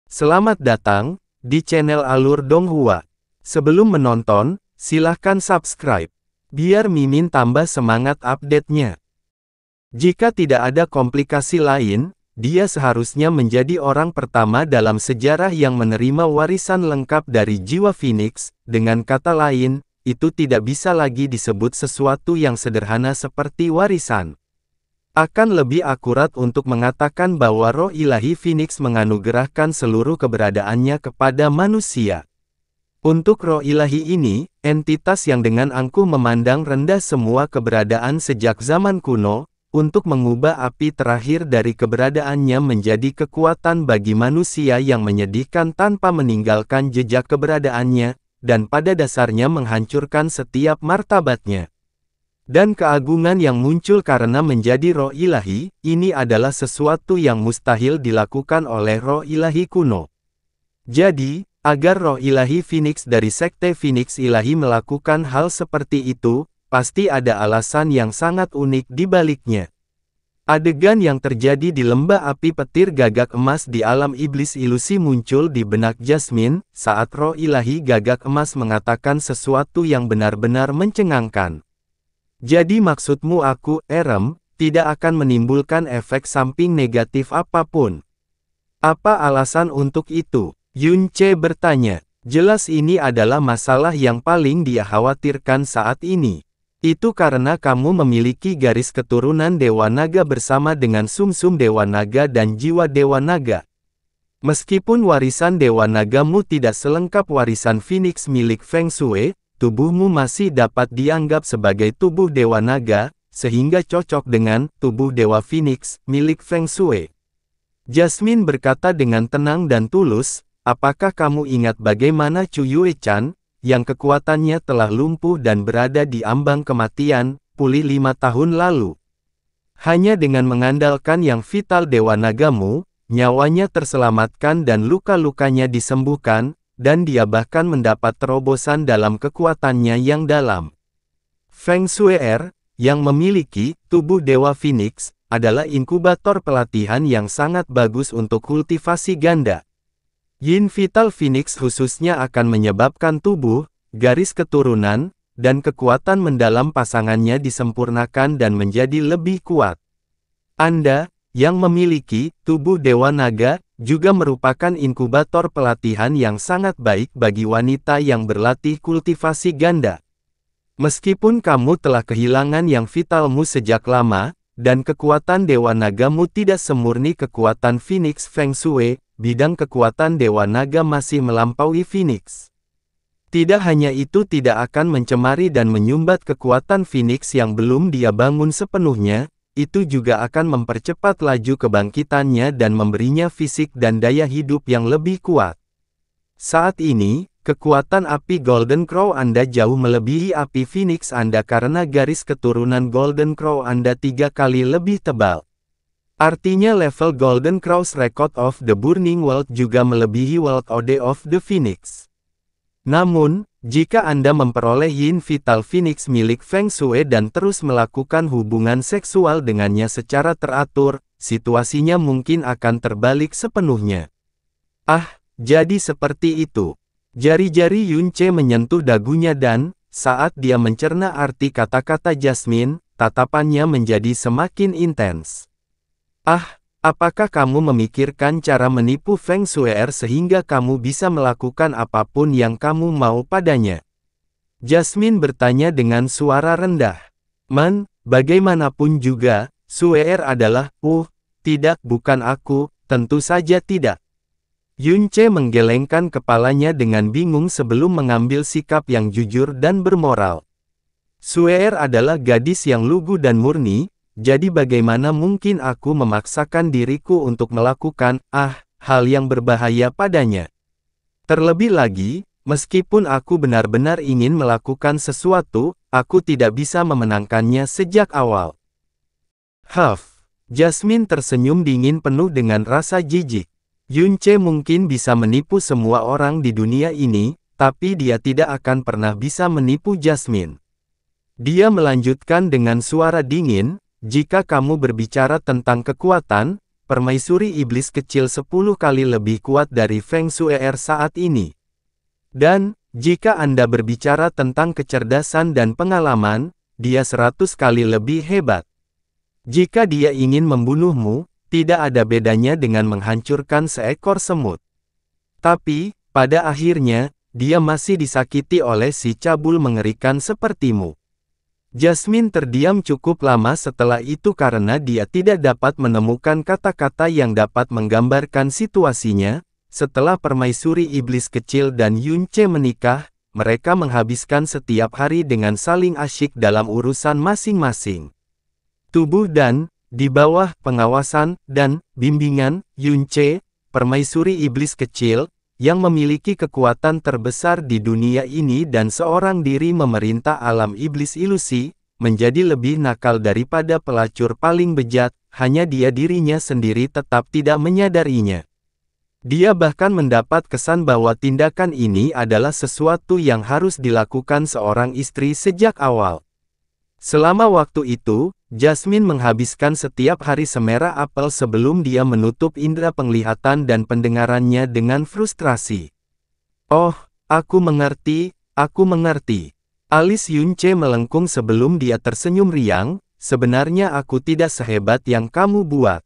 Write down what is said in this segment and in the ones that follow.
Selamat datang di channel Alur Donghua. Sebelum menonton, silahkan subscribe, biar Mimin tambah semangat update-nya. Jika tidak ada komplikasi lain, dia seharusnya menjadi orang pertama dalam sejarah yang menerima warisan lengkap dari jiwa Phoenix. Dengan kata lain, itu tidak bisa lagi disebut sesuatu yang sederhana seperti warisan. Akan lebih akurat untuk mengatakan bahwa roh ilahi Phoenix menganugerahkan seluruh keberadaannya kepada manusia. Untuk roh ilahi ini, entitas yang dengan angkuh memandang rendah semua keberadaan sejak zaman kuno, untuk mengubah api terakhir dari keberadaannya menjadi kekuatan bagi manusia yang menyedihkan tanpa meninggalkan jejak keberadaannya, dan pada dasarnya menghancurkan setiap martabatnya. Dan keagungan yang muncul karena menjadi roh ilahi, ini adalah sesuatu yang mustahil dilakukan oleh roh ilahi kuno. Jadi, agar roh ilahi Phoenix dari sekte Phoenix ilahi melakukan hal seperti itu, pasti ada alasan yang sangat unik di baliknya. Adegan yang terjadi di lembah api petir gagak emas di alam iblis ilusi muncul di benak Jasmine, saat roh ilahi gagak emas mengatakan sesuatu yang benar-benar mencengangkan. Jadi maksudmu aku, Erem, tidak akan menimbulkan efek samping negatif apapun? Apa alasan untuk itu? Yunce bertanya. Jelas ini adalah masalah yang paling dia khawatirkan saat ini. Itu karena kamu memiliki garis keturunan Dewa Naga bersama dengan sumsum Dewa Naga dan jiwa Dewa Naga. Meskipun warisan Dewa Nagamu tidak selengkap warisan Phoenix milik Feng Shui, tubuhmu masih dapat dianggap sebagai tubuh Dewa Naga, sehingga cocok dengan tubuh Dewa Phoenix milik Feng Shui. Jasmine berkata dengan tenang dan tulus, apakah kamu ingat bagaimana Chu Yue-chan, yang kekuatannya telah lumpuh dan berada di ambang kematian, pulih 5 tahun lalu? Hanya dengan mengandalkan yang vital Dewa Nagamu, nyawanya terselamatkan dan luka-lukanya disembuhkan, dan dia bahkan mendapat terobosan dalam kekuatannya yang dalam. Feng Shui, yang memiliki tubuh Dewa Phoenix, adalah inkubator pelatihan yang sangat bagus untuk kultivasi ganda. Yin Vital Phoenix khususnya akan menyebabkan tubuh, garis keturunan, dan kekuatan mendalam pasangannya disempurnakan dan menjadi lebih kuat. Anda, yang memiliki tubuh Dewa Naga, juga merupakan inkubator pelatihan yang sangat baik bagi wanita yang berlatih kultivasi ganda. Meskipun kamu telah kehilangan yang vitalmu sejak lama, dan kekuatan Dewa Nagamu tidak semurni kekuatan Phoenix Feng Shui, bidang kekuatan Dewa Naga masih melampaui Phoenix. Tidak hanya itu tidak akan mencemari dan menyumbat kekuatan Phoenix yang belum dia bangun sepenuhnya, itu juga akan mempercepat laju kebangkitannya dan memberinya fisik dan daya hidup yang lebih kuat. Saat ini, kekuatan api Golden Crow Anda jauh melebihi api Phoenix Anda karena garis keturunan Golden Crow Anda 3 kali lebih tebal. Artinya level Golden Crow's Record of the Burning World juga melebihi World Ode of the Phoenix. Namun, jika Anda memperoleh Yin Vital Phoenix milik Feng Shui dan terus melakukan hubungan seksual dengannya secara teratur, situasinya mungkin akan terbalik sepenuhnya. Ah, jadi seperti itu. Jari-jari Yunce menyentuh dagunya dan, saat dia mencerna arti kata-kata Jasmine, tatapannya menjadi semakin intens. Ah, apakah kamu memikirkan cara menipu Feng Shui sehingga kamu bisa melakukan apapun yang kamu mau padanya? Jasmine bertanya dengan suara rendah. Bagaimanapun juga, Shui adalah, tidak bukan aku, tentu saja tidak. Yunce menggelengkan kepalanya dengan bingung sebelum mengambil sikap yang jujur dan bermoral. Shui adalah gadis yang lugu dan murni, jadi bagaimana mungkin aku memaksakan diriku untuk melakukan, hal yang berbahaya padanya. Terlebih lagi, meskipun aku benar-benar ingin melakukan sesuatu, aku tidak bisa memenangkannya sejak awal. Jasmine tersenyum dingin penuh dengan rasa jijik. Yunce mungkin bisa menipu semua orang di dunia ini, tapi dia tidak akan pernah bisa menipu Jasmine. Dia melanjutkan dengan suara dingin, jika kamu berbicara tentang kekuatan, permaisuri iblis kecil 10 kali lebih kuat dari Feng Shue'er saat ini. Dan, jika Anda berbicara tentang kecerdasan dan pengalaman, dia 100 kali lebih hebat. Jika dia ingin membunuhmu, tidak ada bedanya dengan menghancurkan seekor semut. Tapi, pada akhirnya, dia masih disakiti oleh si cabul mengerikan sepertimu. Jasmine terdiam cukup lama setelah itu karena dia tidak dapat menemukan kata-kata yang dapat menggambarkan situasinya. Setelah permaisuri iblis kecil dan Yunce menikah, mereka menghabiskan setiap hari dengan saling asyik dalam urusan masing-masing. Tubuh dan, di bawah pengawasan dan bimbingan Yunce, permaisuri iblis kecil, yang memiliki kekuatan terbesar di dunia ini dan seorang diri memerintah alam iblis ilusi, menjadi lebih nakal daripada pelacur paling bejat, hanya dia dirinya sendiri tetap tidak menyadarinya. Dia bahkan mendapat kesan bahwa tindakan ini adalah sesuatu yang harus dilakukan seorang istri sejak awal. Selama waktu itu, Jasmine menghabiskan setiap hari semerah apel sebelum dia menutup indera penglihatan dan pendengarannya dengan frustrasi. Oh, aku mengerti, aku mengerti. Alis Yunce melengkung sebelum dia tersenyum riang, sebenarnya aku tidak sehebat yang kamu buat.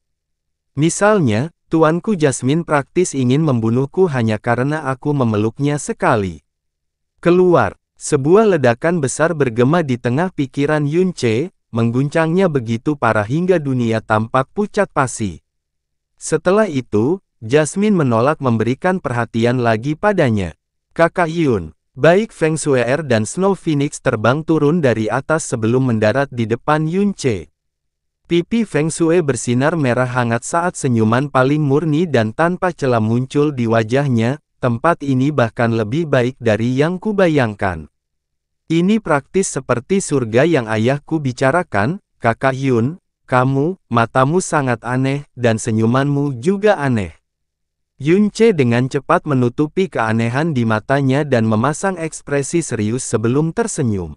Misalnya, tuanku Jasmine praktis ingin membunuhku hanya karena aku memeluknya sekali. Keluar, sebuah ledakan besar bergema di tengah pikiran Yunce, mengguncangnya begitu parah hingga dunia tampak pucat pasi. Setelah itu, Jasmine menolak memberikan perhatian lagi padanya. Kakak Yun, baik Feng Shue'er dan Snow Phoenix terbang turun dari atas sebelum mendarat di depan Yunce. Pipi Feng Shui bersinar merah hangat saat senyuman paling murni dan tanpa celah muncul di wajahnya, tempat ini bahkan lebih baik dari yang kubayangkan. Ini praktis seperti surga yang ayahku bicarakan, Kakak Yun, kamu, matamu sangat aneh, dan senyumanmu juga aneh. Yunce dengan cepat menutupi keanehan di matanya dan memasang ekspresi serius sebelum tersenyum.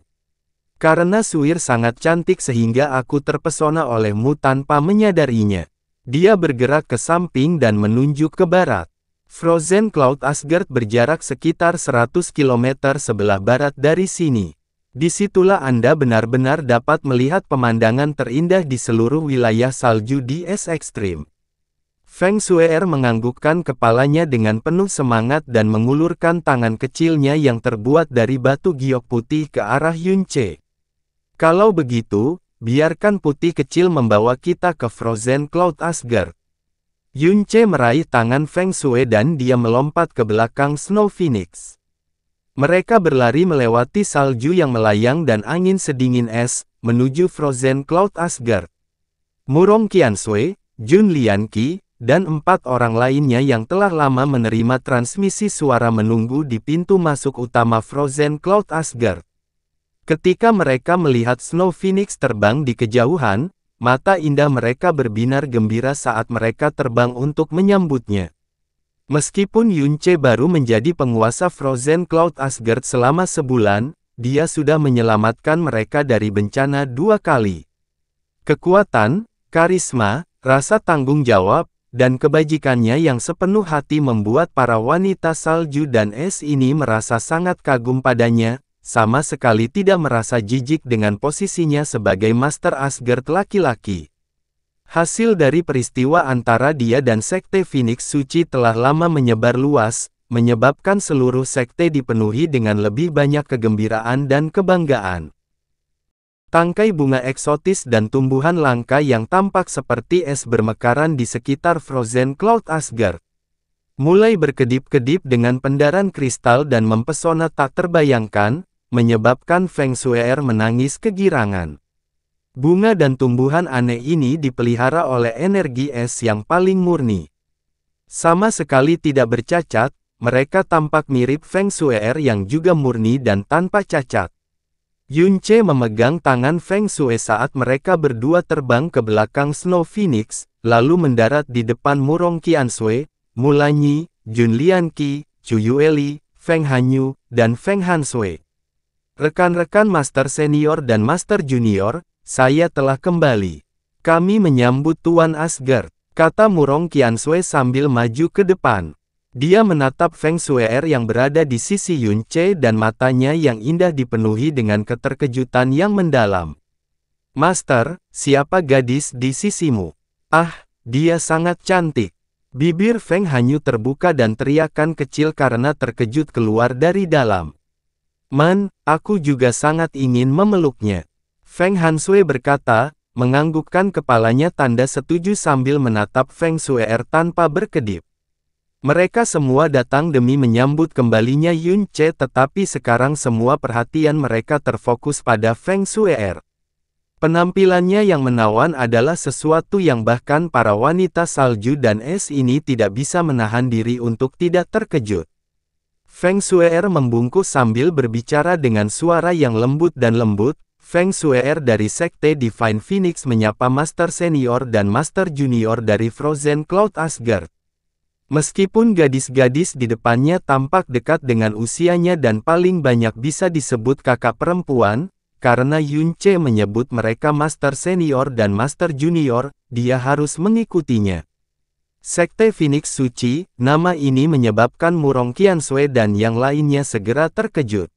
Karena Suir sangat cantik sehingga aku terpesona olehmu tanpa menyadarinya. Dia bergerak ke samping dan menunjuk ke barat. Frozen Cloud Asgard berjarak sekitar 100 km sebelah barat dari sini. Disitulah Anda benar-benar dapat melihat pemandangan terindah di seluruh wilayah salju di es ekstrim. Feng Shue'er menganggukkan kepalanya dengan penuh semangat dan mengulurkan tangan kecilnya yang terbuat dari batu giok putih ke arah Yunce. Kalau begitu, biarkan putih kecil membawa kita ke Frozen Cloud Asgard. Yunce meraih tangan Feng Shui dan dia melompat ke belakang Snow Phoenix. Mereka berlari melewati salju yang melayang dan angin sedingin es, menuju Frozen Cloud Asgard. Murong Qianshui, Jun Lianqi, dan 4 orang lainnya yang telah lama menerima transmisi suara menunggu di pintu masuk utama Frozen Cloud Asgard. Ketika mereka melihat Snow Phoenix terbang di kejauhan, mata indah mereka berbinar gembira saat mereka terbang untuk menyambutnya. Meskipun Yunce baru menjadi penguasa Frozen Cloud Asgard selama sebulan, dia sudah menyelamatkan mereka dari bencana 2 kali. Kekuatan, karisma, rasa tanggung jawab, dan kebajikannya yang sepenuh hati membuat para wanita salju dan es ini merasa sangat kagum padanya, sama sekali tidak merasa jijik dengan posisinya sebagai Master Asgard laki-laki. Hasil dari peristiwa antara dia dan Sekte Phoenix Suci telah lama menyebar luas, menyebabkan seluruh sekte dipenuhi dengan lebih banyak kegembiraan dan kebanggaan. Tangkai bunga eksotis dan tumbuhan langka yang tampak seperti es bermekaran di sekitar Frozen Cloud Asgard. Mulai berkedip-kedip dengan pendaran kristal dan mempesona tak terbayangkan, menyebabkan Feng Shue'er menangis kegirangan. Bunga dan tumbuhan aneh ini dipelihara oleh energi es yang paling murni. Sama sekali tidak bercacat, mereka tampak mirip Feng Shue'er yang juga murni dan tanpa cacat. Yunce memegang tangan Feng Shui saat mereka berdua terbang ke belakang Snow Phoenix, lalu mendarat di depan Murong Qianshui, Mulanyi, Jun Lianqi, Chu Yueli, Feng Hanyu, dan Feng Hanshui. Rekan-rekan Master Senior dan Master Junior, saya telah kembali. Kami menyambut Tuan Asgard. kata Murong Qiansui sambil maju ke depan. Dia menatap Feng Shue'er yang berada di sisi Yun Ce dan matanya yang indah dipenuhi dengan keterkejutan yang mendalam. Master, siapa gadis di sisimu? Ah, dia sangat cantik. Bibir Feng Hanyu terbuka dan teriakan kecil karena terkejut keluar dari dalam. Man, aku juga sangat ingin memeluknya. Feng Hansui berkata, menganggukkan kepalanya tanda setuju sambil menatap Feng Shue'er tanpa berkedip. Mereka semua datang demi menyambut kembalinya Yun Ce, tetapi sekarang semua perhatian mereka terfokus pada Feng Shue'er. Penampilannya yang menawan adalah sesuatu yang bahkan para wanita salju dan es ini tidak bisa menahan diri untuk tidak terkejut. Feng Shue'er membungkuk sambil berbicara dengan suara yang lembut dan lembut. Feng Shue'er dari Sekte Divine Phoenix menyapa Master Senior dan Master Junior dari Frozen Cloud Asgard. Meskipun gadis-gadis di depannya tampak dekat dengan usianya dan paling banyak bisa disebut kakak perempuan, karena Yun Ce menyebut mereka Master Senior dan Master Junior, dia harus mengikutinya. Sekte Phoenix Suci, nama ini menyebabkan Murong Qiansui dan yang lainnya segera terkejut.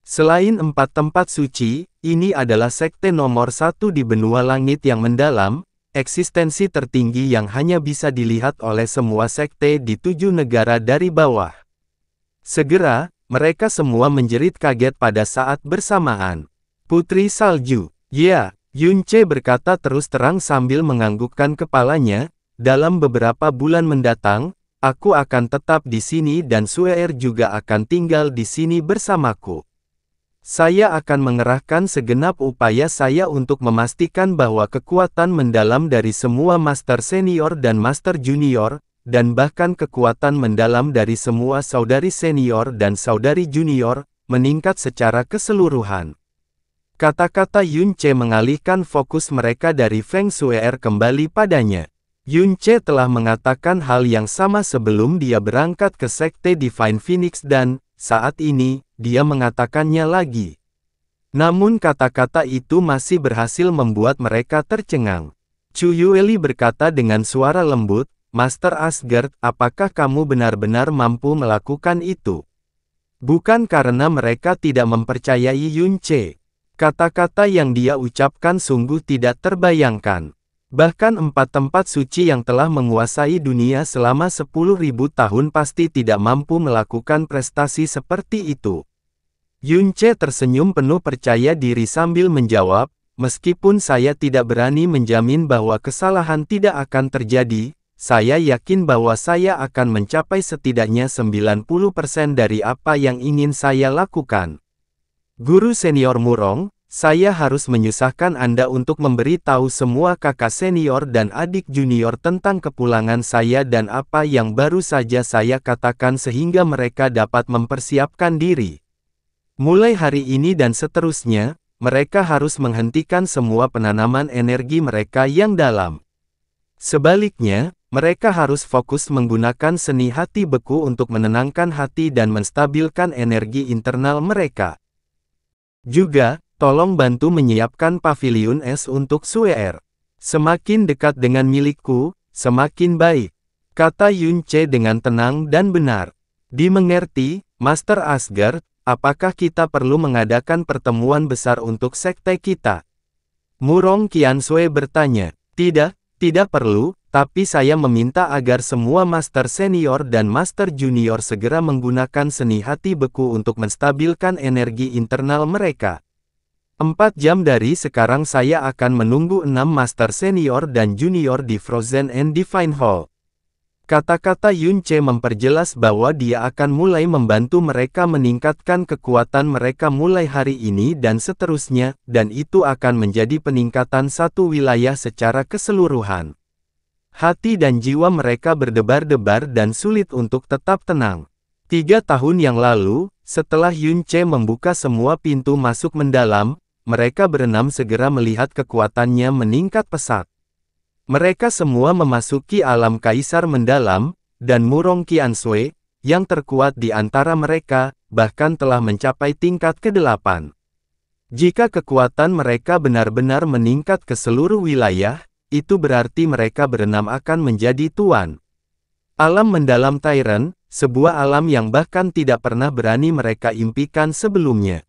Selain 4 tempat suci, ini adalah sekte nomor 1 di benua langit yang mendalam, eksistensi tertinggi yang hanya bisa dilihat oleh semua sekte di 7 negara dari bawah. Segera, mereka semua menjerit kaget pada saat bersamaan. Putri Salju, ya, Yun Ce berkata terus terang sambil menganggukkan kepalanya, dalam beberapa bulan mendatang, aku akan tetap di sini dan Shue'er juga akan tinggal di sini bersamaku. Saya akan mengerahkan segenap upaya saya untuk memastikan bahwa kekuatan mendalam dari semua Master Senior dan Master Junior, dan bahkan kekuatan mendalam dari semua saudari senior dan saudari junior, meningkat secara keseluruhan. Kata-kata Yun Ce mengalihkan fokus mereka dari Feng Shue'er kembali padanya. Yun Ce telah mengatakan hal yang sama sebelum dia berangkat ke Sekte Divine Phoenix dan, saat ini, dia mengatakannya lagi. Namun kata-kata itu masih berhasil membuat mereka tercengang. Chu Yueli berkata dengan suara lembut, Master Asgard, apakah kamu benar-benar mampu melakukan itu? Bukan karena mereka tidak mempercayai Yun Ce. Kata-kata yang dia ucapkan sungguh tidak terbayangkan. Bahkan 4 tempat suci yang telah menguasai dunia selama 10.000 tahun pasti tidak mampu melakukan prestasi seperti itu. Yun Ce tersenyum penuh percaya diri sambil menjawab, meskipun saya tidak berani menjamin bahwa kesalahan tidak akan terjadi, saya yakin bahwa saya akan mencapai setidaknya 90% dari apa yang ingin saya lakukan. Guru senior Murong, saya harus menyusahkan Anda untuk memberi tahu semua kakak senior dan adik junior tentang kepulangan saya dan apa yang baru saja saya katakan sehingga mereka dapat mempersiapkan diri. Mulai hari ini dan seterusnya, mereka harus menghentikan semua penanaman energi mereka yang dalam. Sebaliknya, mereka harus fokus menggunakan seni hati beku untuk menenangkan hati dan menstabilkan energi internal mereka. Juga, tolong bantu menyiapkan paviliun es untuk Shue'er. Semakin dekat dengan milikku, semakin baik, kata Yun Ce dengan tenang dan benar. Dimengerti, Master Asgard, apakah kita perlu mengadakan pertemuan besar untuk sekte kita? Murong Qiansui bertanya. Tidak perlu, tapi saya meminta agar semua Master Senior dan Master Junior segera menggunakan seni hati beku untuk menstabilkan energi internal mereka. 4 jam dari sekarang saya akan menunggu 6 Master Senior dan Junior di Frozen and Divine Hall. Kata-kata Yun Ce memperjelas bahwa dia akan mulai membantu mereka meningkatkan kekuatan mereka mulai hari ini dan seterusnya, dan itu akan menjadi peningkatan satu wilayah secara keseluruhan. Hati dan jiwa mereka berdebar-debar dan sulit untuk tetap tenang. 3 tahun yang lalu, setelah Yun Ce membuka semua pintu masuk mendalam, mereka berenam segera melihat kekuatannya meningkat pesat. Mereka semua memasuki alam kaisar mendalam, dan Murong Qiansui, yang terkuat di antara mereka, bahkan telah mencapai tingkat ke-8. Jika kekuatan mereka benar-benar meningkat ke seluruh wilayah, itu berarti mereka berenam akan menjadi tuan. Alam mendalam Tyrant, sebuah alam yang bahkan tidak pernah berani mereka impikan sebelumnya.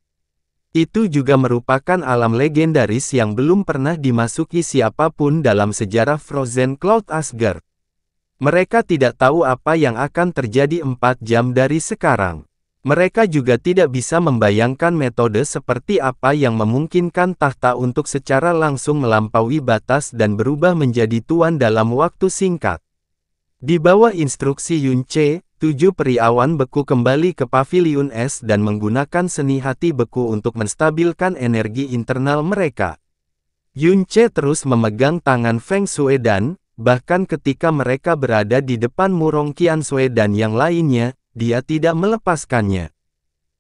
Itu juga merupakan alam legendaris yang belum pernah dimasuki siapapun dalam sejarah Frozen Cloud Asgard. Mereka tidak tahu apa yang akan terjadi 4 jam dari sekarang. Mereka juga tidak bisa membayangkan metode seperti apa yang memungkinkan tahta untuk secara langsung melampaui batas dan berubah menjadi tuan dalam waktu singkat. Di bawah instruksi Yunche, 7 peri awan beku kembali ke Paviliun Es dan menggunakan seni hati beku untuk menstabilkan energi internal mereka. Yunche terus memegang tangan Feng Shui dan, bahkan ketika mereka berada di depan Murong Qianshui dan yang lainnya, dia tidak melepaskannya.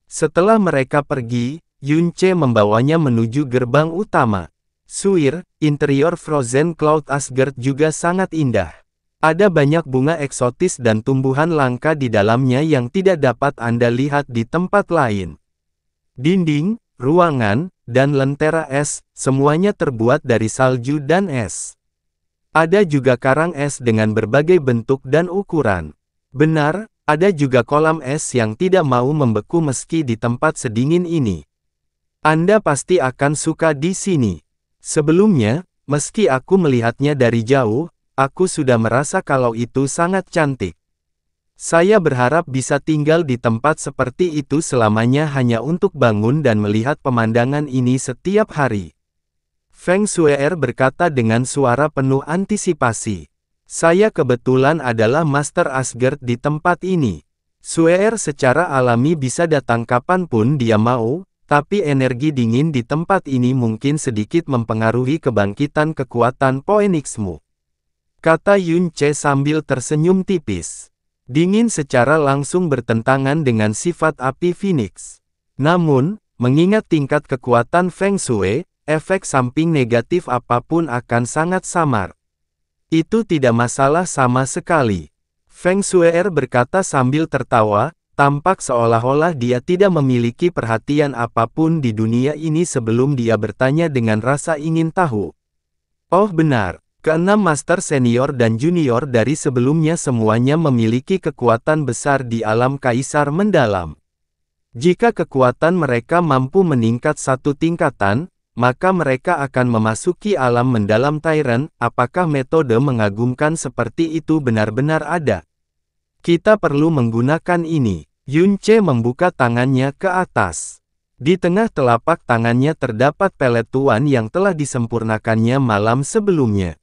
Setelah mereka pergi, Yunche membawanya menuju gerbang utama. Suir, interior Frozen Cloud Asgard juga sangat indah. Ada banyak bunga eksotis dan tumbuhan langka di dalamnya yang tidak dapat Anda lihat di tempat lain. Dinding, ruangan, dan lentera es, semuanya terbuat dari salju dan es. Ada juga karang es dengan berbagai bentuk dan ukuran. Benar, ada juga kolam es yang tidak mau membeku meski di tempat sedingin ini. Anda pasti akan suka di sini. Sebelumnya, meski aku melihatnya dari jauh, aku sudah merasa kalau itu sangat cantik. Saya berharap bisa tinggal di tempat seperti itu selamanya hanya untuk bangun dan melihat pemandangan ini setiap hari. Feng Shui'er berkata dengan suara penuh antisipasi. Saya kebetulan adalah Master Asgard di tempat ini. Shui'er secara alami bisa datang kapanpun dia mau, tapi energi dingin di tempat ini mungkin sedikit mempengaruhi kebangkitan kekuatan Phoenixmu. Kata Yunche sambil tersenyum tipis. Dingin secara langsung bertentangan dengan sifat api Phoenix. Namun, mengingat tingkat kekuatan Feng Shui, efek samping negatif apapun akan sangat samar. Itu tidak masalah sama sekali. Feng Shui'er berkata sambil tertawa, tampak seolah-olah dia tidak memiliki perhatian apapun di dunia ini sebelum dia bertanya dengan rasa ingin tahu. Oh benar. Keenam master senior dan junior dari sebelumnya semuanya memiliki kekuatan besar di alam kaisar mendalam. Jika kekuatan mereka mampu meningkat satu tingkatan, maka mereka akan memasuki alam mendalam Tyrant. Apakah metode mengagumkan seperti itu benar-benar ada? Kita perlu menggunakan ini. Yunche membuka tangannya ke atas. Di tengah telapak tangannya terdapat pelet tuan yang telah disempurnakannya malam sebelumnya.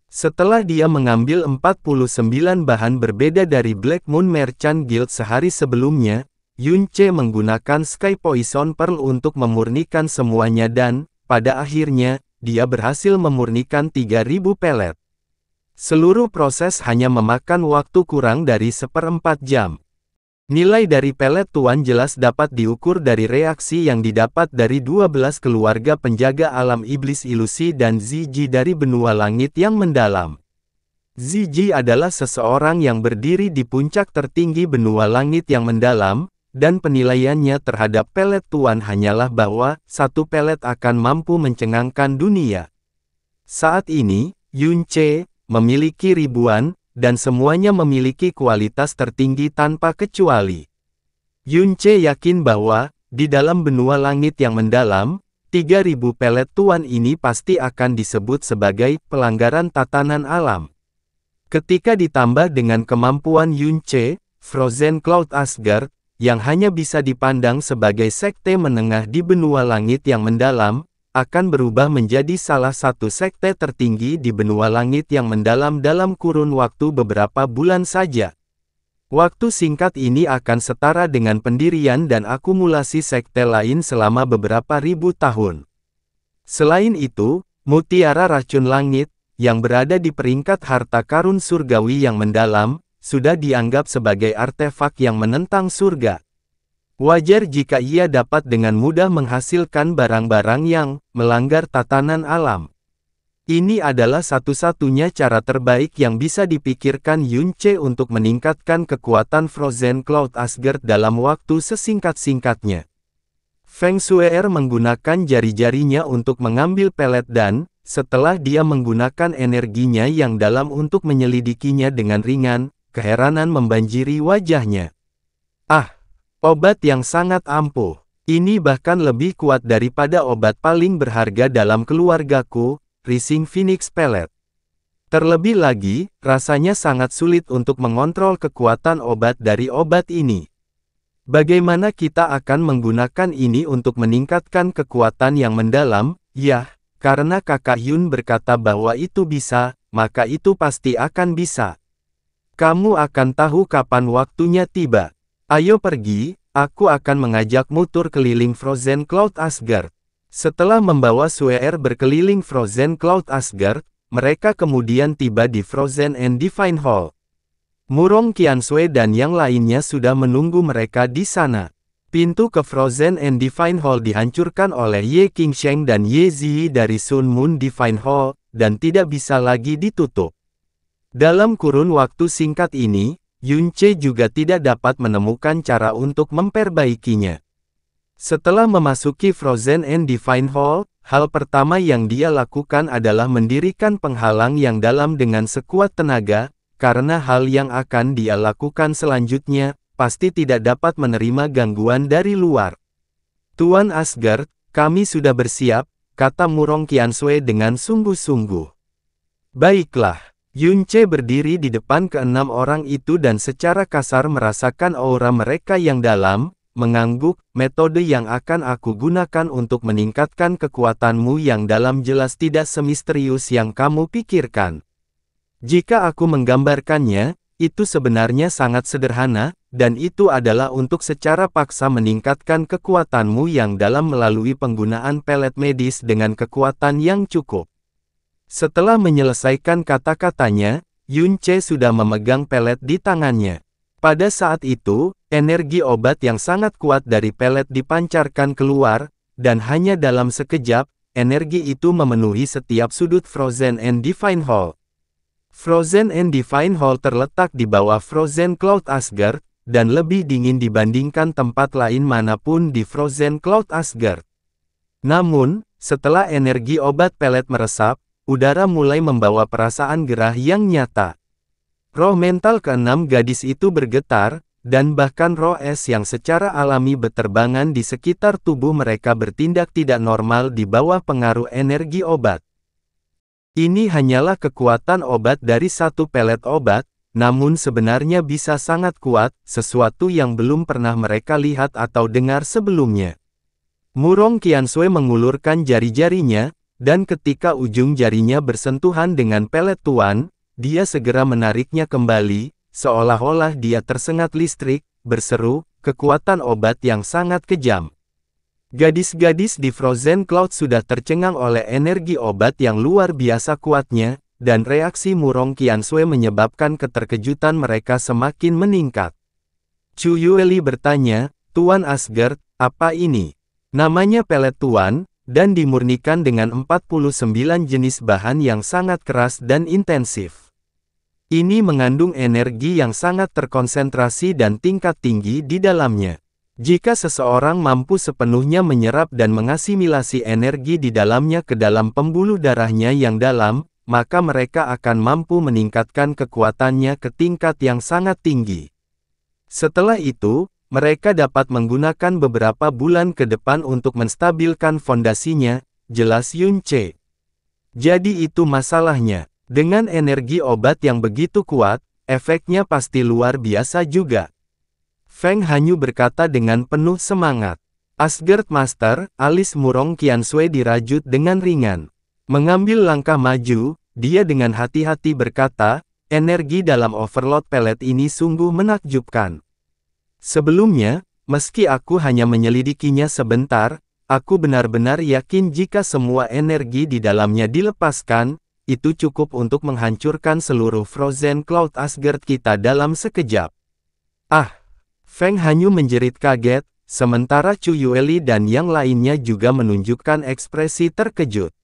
Setelah dia mengambil 49 bahan berbeda dari Black Moon Merchant Guild sehari sebelumnya, Yunche menggunakan Sky Poison Pearl untuk memurnikan semuanya dan, pada akhirnya, dia berhasil memurnikan 3000 pelet. Seluruh proses hanya memakan waktu kurang dari 1/4 jam. Nilai dari pelet tuan jelas dapat diukur dari reaksi yang didapat dari 12 keluarga penjaga alam iblis ilusi dan Ziji dari benua langit yang mendalam. Ziji adalah seseorang yang berdiri di puncak tertinggi benua langit yang mendalam, dan penilaiannya terhadap pelet tuan hanyalah bahwa, satu pelet akan mampu mencengangkan dunia. Saat ini, Yunche memiliki ribuan, dan semuanya memiliki kualitas tertinggi tanpa kecuali. Yunche yakin bahwa, di dalam benua langit yang mendalam, 3000 pelet tuan ini pasti akan disebut sebagai pelanggaran tatanan alam. Ketika ditambah dengan kemampuan Yunche, Frozen Cloud Asgard, yang hanya bisa dipandang sebagai sekte menengah di benua langit yang mendalam, akan berubah menjadi salah satu sekte tertinggi di benua langit yang mendalam dalam kurun waktu beberapa bulan saja. Waktu singkat ini akan setara dengan pendirian dan akumulasi sekte lain selama beberapa ribu tahun. Selain itu, mutiara racun langit, yang berada di peringkat harta karun surgawi yang mendalam, sudah dianggap sebagai artefak yang menentang surga. Wajar jika ia dapat dengan mudah menghasilkan barang-barang yang melanggar tatanan alam. Ini adalah satu-satunya cara terbaik yang bisa dipikirkan Yunche untuk meningkatkan kekuatan Frozen Cloud Asgard dalam waktu sesingkat-singkatnya. Feng Shui'er menggunakan jari-jarinya untuk mengambil pelet dan, setelah dia menggunakan energinya yang dalam untuk menyelidikinya dengan ringan, keheranan membanjiri wajahnya. Ah, obat yang sangat ampuh. Ini bahkan lebih kuat daripada obat paling berharga dalam keluargaku, Rising Phoenix Pellet. Terlebih lagi, rasanya sangat sulit untuk mengontrol kekuatan obat dari obat ini. Bagaimana kita akan menggunakan ini untuk meningkatkan kekuatan yang mendalam? Yah, karena Kakak Yun berkata bahwa itu bisa, maka itu pasti akan bisa. Kamu akan tahu kapan waktunya tiba. Ayo pergi. Aku akan mengajakmu tur keliling Frozen Cloud Asgard. Setelah membawa Sweer berkeliling Frozen Cloud Asgard, mereka kemudian tiba di Frozen and Divine Hall. Murong Qianshui dan yang lainnya sudah menunggu mereka di sana. Pintu ke Frozen and Divine Hall dihancurkan oleh Ye Qingsheng dan Ye Ziyi dari Sun Moon Divine Hall, dan tidak bisa lagi ditutup. Dalam kurun waktu singkat ini, Yunce juga tidak dapat menemukan cara untuk memperbaikinya. Setelah memasuki Frozen and Divine Hall, hal pertama yang dia lakukan adalah mendirikan penghalang yang dalam dengan sekuat tenaga, karena hal yang akan dia lakukan selanjutnya, pasti tidak dapat menerima gangguan dari luar. Tuan Asgard, kami sudah bersiap, kata Murong Qianshui dengan sungguh-sungguh. Baiklah. Yunce berdiri di depan keenam orang itu dan secara kasar merasakan aura mereka yang dalam, mengangguk. Metode yang akan aku gunakan untuk meningkatkan kekuatanmu yang dalam jelas tidak semisterius yang kamu pikirkan. Jika aku menggambarkannya, itu sebenarnya sangat sederhana, dan itu adalah untuk secara paksa meningkatkan kekuatanmu yang dalam melalui penggunaan pelet medis dengan kekuatan yang cukup. Setelah menyelesaikan kata-katanya, Yunce sudah memegang pelet di tangannya. Pada saat itu, energi obat yang sangat kuat dari pelet dipancarkan keluar, dan hanya dalam sekejap, energi itu memenuhi setiap sudut Frozen and Divine Hall. Frozen and Divine Hall terletak di bawah Frozen Cloud Asgard, dan lebih dingin dibandingkan tempat lain manapun di Frozen Cloud Asgard. Namun, setelah energi obat pelet meresap, udara mulai membawa perasaan gerah yang nyata. Roh mental keenam gadis itu bergetar, dan bahkan roh es yang secara alami berterbangan di sekitar tubuh mereka bertindak tidak normal di bawah pengaruh energi obat. Ini hanyalah kekuatan obat dari satu pelet obat, namun sebenarnya bisa sangat kuat, sesuatu yang belum pernah mereka lihat atau dengar sebelumnya. Murong Qianshui mengulurkan jari-jarinya, dan ketika ujung jarinya bersentuhan dengan pelet tuan, dia segera menariknya kembali, seolah-olah dia tersengat listrik, berseru, kekuatan obat yang sangat kejam. Gadis-gadis di Frozen Cloud sudah tercengang oleh energi obat yang luar biasa kuatnya, dan reaksi Murong Qianshui menyebabkan keterkejutan mereka semakin meningkat. Chu Yueli bertanya, Tuan Asgard, apa ini? Namanya pelet tuan, dan dimurnikan dengan 49 jenis bahan yang sangat keras dan intensif. Ini mengandung energi yang sangat terkonsentrasi dan tingkat tinggi di dalamnya. Jika seseorang mampu sepenuhnya menyerap dan mengasimilasi energi di dalamnya ke dalam pembuluh darahnya yang dalam, maka mereka akan mampu meningkatkan kekuatannya ke tingkat yang sangat tinggi. Setelah itu, mereka dapat menggunakan beberapa bulan ke depan untuk menstabilkan fondasinya, jelas Yunce. Jadi itu masalahnya. Dengan energi obat yang begitu kuat, efeknya pasti luar biasa juga. Feng Hanyu berkata dengan penuh semangat. Asgard Master, alis Murong Qianshui dirajut dengan ringan. Mengambil langkah maju, dia dengan hati-hati berkata, energi dalam overload pelet ini sungguh menakjubkan. Sebelumnya, meski aku hanya menyelidikinya sebentar, aku benar-benar yakin jika semua energi di dalamnya dilepaskan, itu cukup untuk menghancurkan seluruh Frozen Cloud Asgard kita dalam sekejap. Ah! Feng Hanyu menjerit kaget, sementara Chu Yueli dan yang lainnya juga menunjukkan ekspresi terkejut.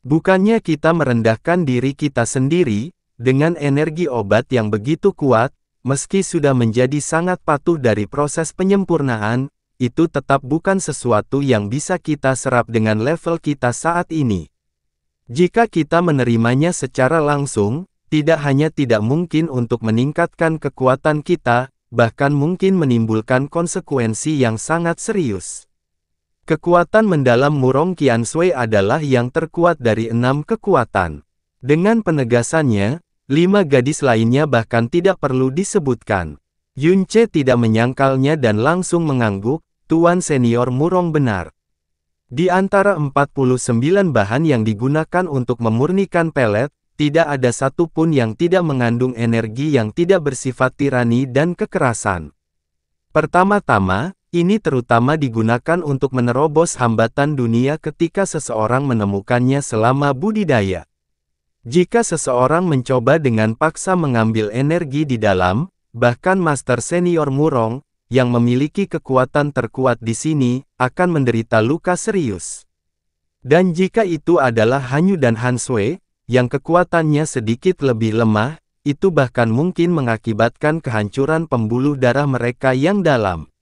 Bukannya kita merendahkan diri kita sendiri, dengan energi obat yang begitu kuat, meski sudah menjadi sangat patuh dari proses penyempurnaan, itu tetap bukan sesuatu yang bisa kita serap dengan level kita saat ini. Jika kita menerimanya secara langsung, tidak hanya tidak mungkin untuk meningkatkan kekuatan kita, bahkan mungkin menimbulkan konsekuensi yang sangat serius. Kekuatan mendalam Murong Qianshui adalah yang terkuat dari 6 kekuatan. Dengan penegasannya, 5 gadis lainnya bahkan tidak perlu disebutkan. Yunce tidak menyangkalnya dan langsung mengangguk, Tuan Senior Murong benar. Di antara 49 bahan yang digunakan untuk memurnikan pelet, tidak ada satupun yang tidak mengandung energi yang tidak bersifat tirani dan kekerasan. Pertama-tama, ini terutama digunakan untuk menerobos hambatan dunia ketika seseorang menemukannya selama budidaya. Jika seseorang mencoba dengan paksa mengambil energi di dalam, bahkan Master Senior Murong, yang memiliki kekuatan terkuat di sini, akan menderita luka serius. Dan jika itu adalah Hanyu dan Han Sui, yang kekuatannya sedikit lebih lemah, itu bahkan mungkin mengakibatkan kehancuran pembuluh darah mereka yang dalam.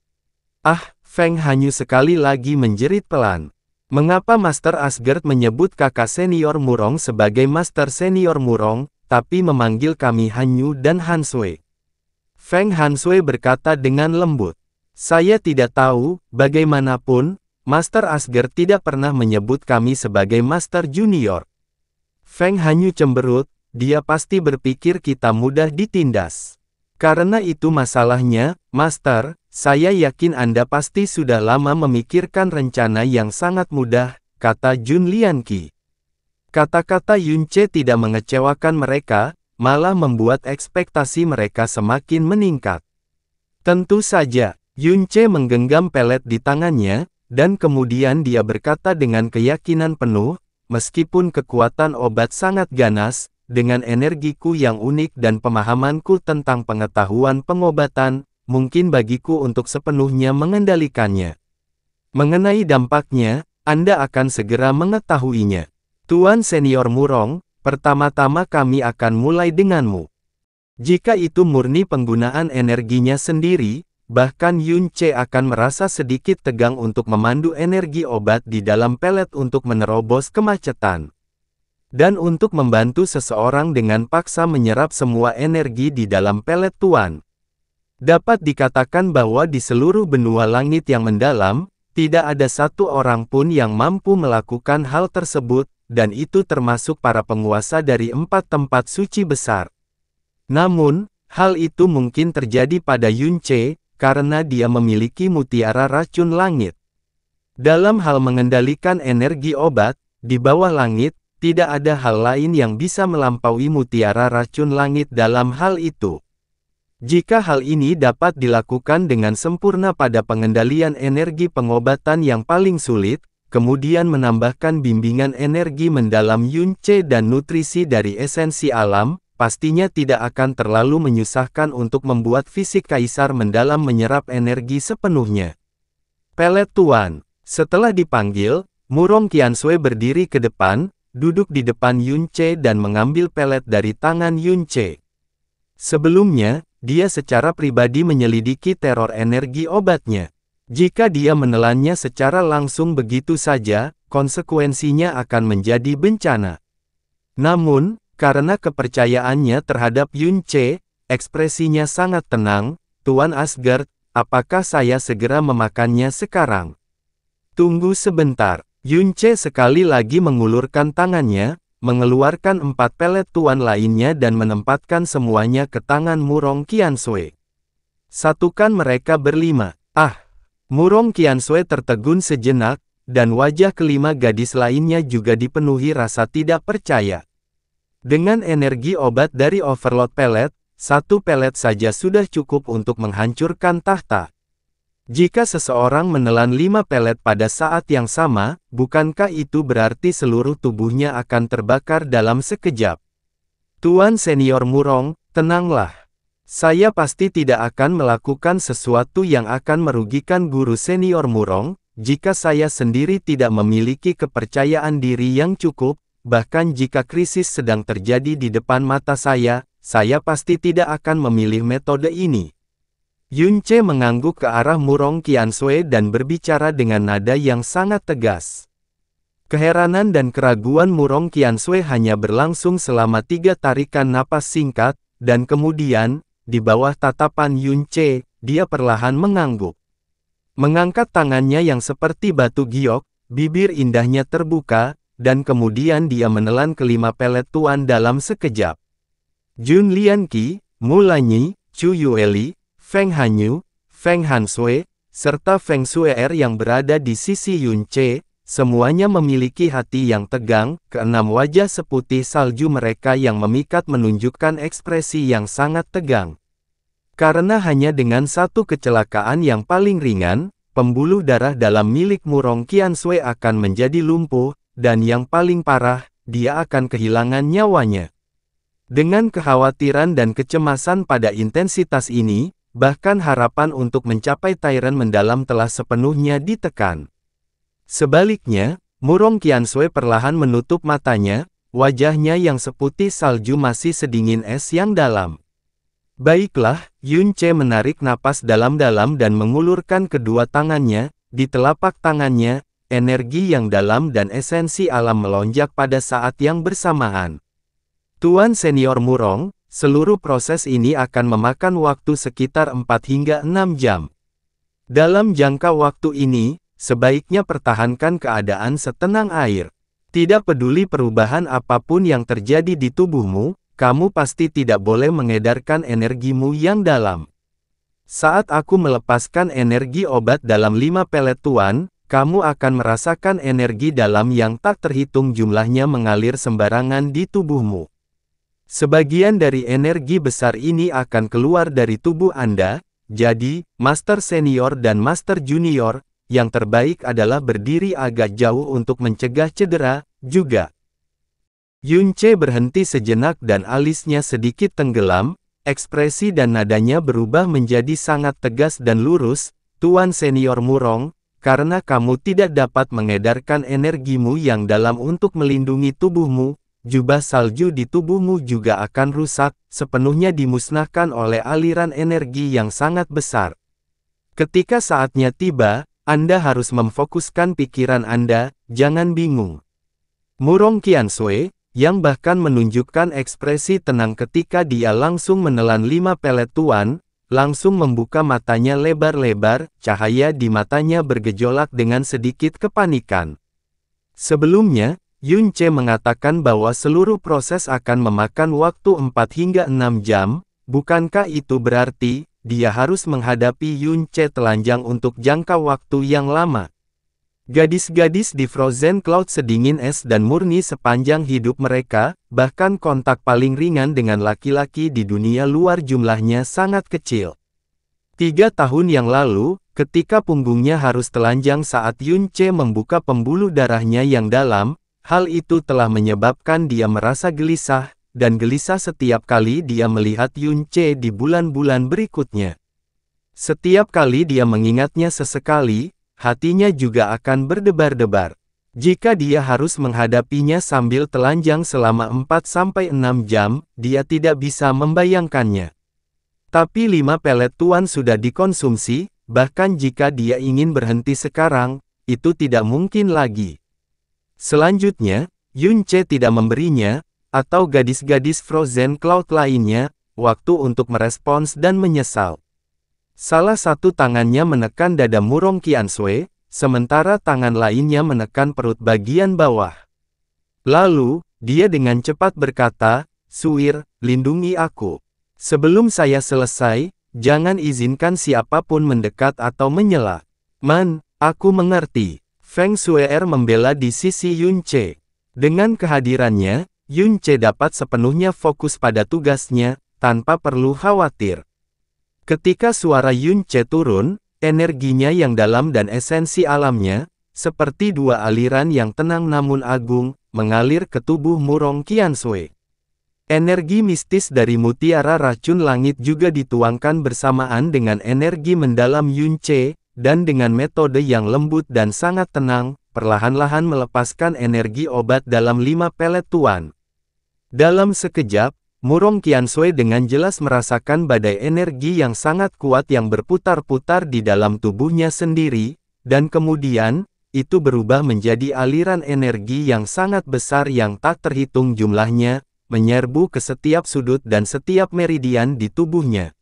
Ah, Feng Hanyu sekali lagi menjerit pelan. Mengapa Master Asgard menyebut kakak senior Murong sebagai Master Senior Murong, tapi memanggil kami Hanyu dan Han Sui? Feng Hanshui berkata dengan lembut. Saya tidak tahu, bagaimanapun, Master Asgard tidak pernah menyebut kami sebagai Master Junior. Feng Hanyu cemberut, dia pasti berpikir kita mudah ditindas. Karena itu masalahnya, Master, saya yakin Anda pasti sudah lama memikirkan rencana yang sangat mudah, kata Jun Lianqi. Kata-kata Yunce tidak mengecewakan mereka, malah membuat ekspektasi mereka semakin meningkat. Tentu saja, Yunce menggenggam pelet di tangannya, dan kemudian dia berkata dengan keyakinan penuh, meskipun kekuatan obat sangat ganas, dengan energiku yang unik dan pemahamanku tentang pengetahuan pengobatan, mungkin bagiku untuk sepenuhnya mengendalikannya. Mengenai dampaknya, Anda akan segera mengetahuinya. Tuan Senior Murong, pertama-tama kami akan mulai denganmu. Jika itu murni penggunaan energinya sendiri, bahkan Yunce akan merasa sedikit tegang untuk memandu energi obat di dalam pelet untuk menerobos kemacetan. Dan untuk membantu seseorang dengan paksa menyerap semua energi di dalam pelet Tuan. Dapat dikatakan bahwa di seluruh benua langit yang mendalam, tidak ada satu orang pun yang mampu melakukan hal tersebut, dan itu termasuk para penguasa dari 4 tempat suci besar. Namun, hal itu mungkin terjadi pada Yunce, karena dia memiliki mutiara racun langit. Dalam hal mengendalikan energi obat, di bawah langit, tidak ada hal lain yang bisa melampaui mutiara racun langit dalam hal itu. Jika hal ini dapat dilakukan dengan sempurna pada pengendalian energi pengobatan yang paling sulit, kemudian menambahkan bimbingan energi mendalam Yunce dan nutrisi dari esensi alam, pastinya tidak akan terlalu menyusahkan untuk membuat fisik kaisar mendalam menyerap energi sepenuhnya. Pelet Tuan. Setelah dipanggil, Murong Qianshui berdiri ke depan, duduk di depan Yunce dan mengambil pelet dari tangan Yunce. Sebelumnya, dia secara pribadi menyelidiki teror energi obatnya. Jika dia menelannya secara langsung begitu saja, konsekuensinya akan menjadi bencana. Namun, karena kepercayaannya terhadap Yunce, ekspresinya sangat tenang, Tuan Asgard, apakah saya segera memakannya sekarang? Tunggu sebentar. Yunce sekali lagi mengulurkan tangannya, mengeluarkan 4 pelet Tuan lainnya dan menempatkan semuanya ke tangan Murong Qianshui. Satukan mereka berlima. Ah! Murong Qianshui tertegun sejenak, dan wajah kelima gadis lainnya juga dipenuhi rasa tidak percaya. Dengan energi obat dari Overload Pelet, 1 pelet saja sudah cukup untuk menghancurkan tahta. Jika seseorang menelan 5 pelet pada saat yang sama, bukankah itu berarti seluruh tubuhnya akan terbakar dalam sekejap? Tuan Senior Murong, tenanglah. Saya pasti tidak akan melakukan sesuatu yang akan merugikan guru senior Murong, jika saya sendiri tidak memiliki kepercayaan diri yang cukup, bahkan jika krisis sedang terjadi di depan mata saya pasti tidak akan memilih metode ini. Yunce mengangguk ke arah Murong Qianshui dan berbicara dengan nada yang sangat tegas. Keheranan dan keraguan Murong Qiansui hanya berlangsung selama 3 tarikan napas singkat, dan kemudian, di bawah tatapan Yun Ce, dia perlahan mengangguk. Mengangkat tangannya yang seperti batu giok, bibir indahnya terbuka, dan kemudian dia menelan kelima pelet tuan dalam sekejap. Jun Lianqi, Mu Lanyi, Chu Yueli, Feng Hanyu, Feng Hansui, serta Feng Shuer yang berada di sisi Yun Ce, semuanya memiliki hati yang tegang. Keenam wajah seputih salju mereka yang memikat menunjukkan ekspresi yang sangat tegang. Karena hanya dengan satu kecelakaan yang paling ringan, pembuluh darah dalam milik Murong Qiansui akan menjadi lumpuh, dan yang paling parah, dia akan kehilangan nyawanya. Dengan kekhawatiran dan kecemasan pada intensitas ini, bahkan harapan untuk mencapai Tyrant mendalam telah sepenuhnya ditekan. Sebaliknya, Murong Qiansui perlahan menutup matanya, wajahnya yang seputih salju masih sedingin es yang dalam. Baiklah, Yun Ce menarik napas dalam-dalam dan mengulurkan kedua tangannya. Di telapak tangannya, energi yang dalam dan esensi alam melonjak pada saat yang bersamaan. Tuan Senior Murong, seluruh proses ini akan memakan waktu sekitar 4 hingga 6 jam. Dalam jangka waktu ini, sebaiknya pertahankan keadaan setenang air. Tidak peduli perubahan apapun yang terjadi di tubuhmu, kamu pasti tidak boleh mengedarkan energimu yang dalam. Saat aku melepaskan energi obat dalam 5 pelet tuan, kamu akan merasakan energi dalam yang tak terhitung jumlahnya mengalir sembarangan di tubuhmu. Sebagian dari energi besar ini akan keluar dari tubuh Anda, jadi, Master Senior dan Master Junior, yang terbaik adalah berdiri agak jauh untuk mencegah cedera, juga. Yun Ce berhenti sejenak dan alisnya sedikit tenggelam, ekspresi dan nadanya berubah menjadi sangat tegas dan lurus. Tuan Senior Murong, karena kamu tidak dapat mengedarkan energimu yang dalam untuk melindungi tubuhmu, jubah salju di tubuhmu juga akan rusak, sepenuhnya dimusnahkan oleh aliran energi yang sangat besar. Ketika saatnya tiba, Anda harus memfokuskan pikiran Anda, jangan bingung. Murong Qiansui, yang bahkan menunjukkan ekspresi tenang ketika dia langsung menelan 5 pelet tuan, langsung membuka matanya lebar-lebar, cahaya di matanya bergejolak dengan sedikit kepanikan. Sebelumnya, Yun Ce mengatakan bahwa seluruh proses akan memakan waktu 4 hingga 6 jam, bukankah itu berarti dia harus menghadapi Yun Ce telanjang untuk jangka waktu yang lama? Gadis-gadis di Frozen Cloud sedingin es dan murni sepanjang hidup mereka, bahkan kontak paling ringan dengan laki-laki di dunia luar jumlahnya sangat kecil. 3 tahun yang lalu, ketika punggungnya harus telanjang saat Yun Ce membuka pembuluh darahnya yang dalam, hal itu telah menyebabkan dia merasa gelisah, dan gelisah setiap kali dia melihat Yun Ce di bulan-bulan berikutnya. Setiap kali dia mengingatnya sesekali, hatinya juga akan berdebar-debar. Jika dia harus menghadapinya sambil telanjang selama 4-6 jam, dia tidak bisa membayangkannya. Tapi 5 pelet tuan sudah dikonsumsi, bahkan jika dia ingin berhenti sekarang, itu tidak mungkin lagi. Selanjutnya, Yun Ce tidak memberinya, atau gadis-gadis Frozen Cloud lainnya, waktu untuk merespons dan menyesal. Salah satu tangannya menekan dada Murong Qiansui, sementara tangan lainnya menekan perut bagian bawah. Lalu, dia dengan cepat berkata, "Suir, lindungi aku. Sebelum saya selesai, jangan izinkan siapapun mendekat atau menyela." "Man, aku mengerti." Feng Shuer membela di sisi Yun Ce. Dengan kehadirannya, Yun Ce dapat sepenuhnya fokus pada tugasnya, tanpa perlu khawatir. Ketika suara Yun Ce turun, energinya yang dalam dan esensi alamnya, seperti 2 aliran yang tenang namun agung, mengalir ke tubuh Murong Qiansui. Energi mistis dari mutiara racun langit juga dituangkan bersamaan dengan energi mendalam Yun Ce, dan dengan metode yang lembut dan sangat tenang, perlahan-lahan melepaskan energi obat dalam 5 pelet tuan. Dalam sekejap, Murong Qiansui dengan jelas merasakan badai energi yang sangat kuat yang berputar-putar di dalam tubuhnya sendiri, dan kemudian, itu berubah menjadi aliran energi yang sangat besar yang tak terhitung jumlahnya, menyerbu ke setiap sudut dan setiap meridian di tubuhnya.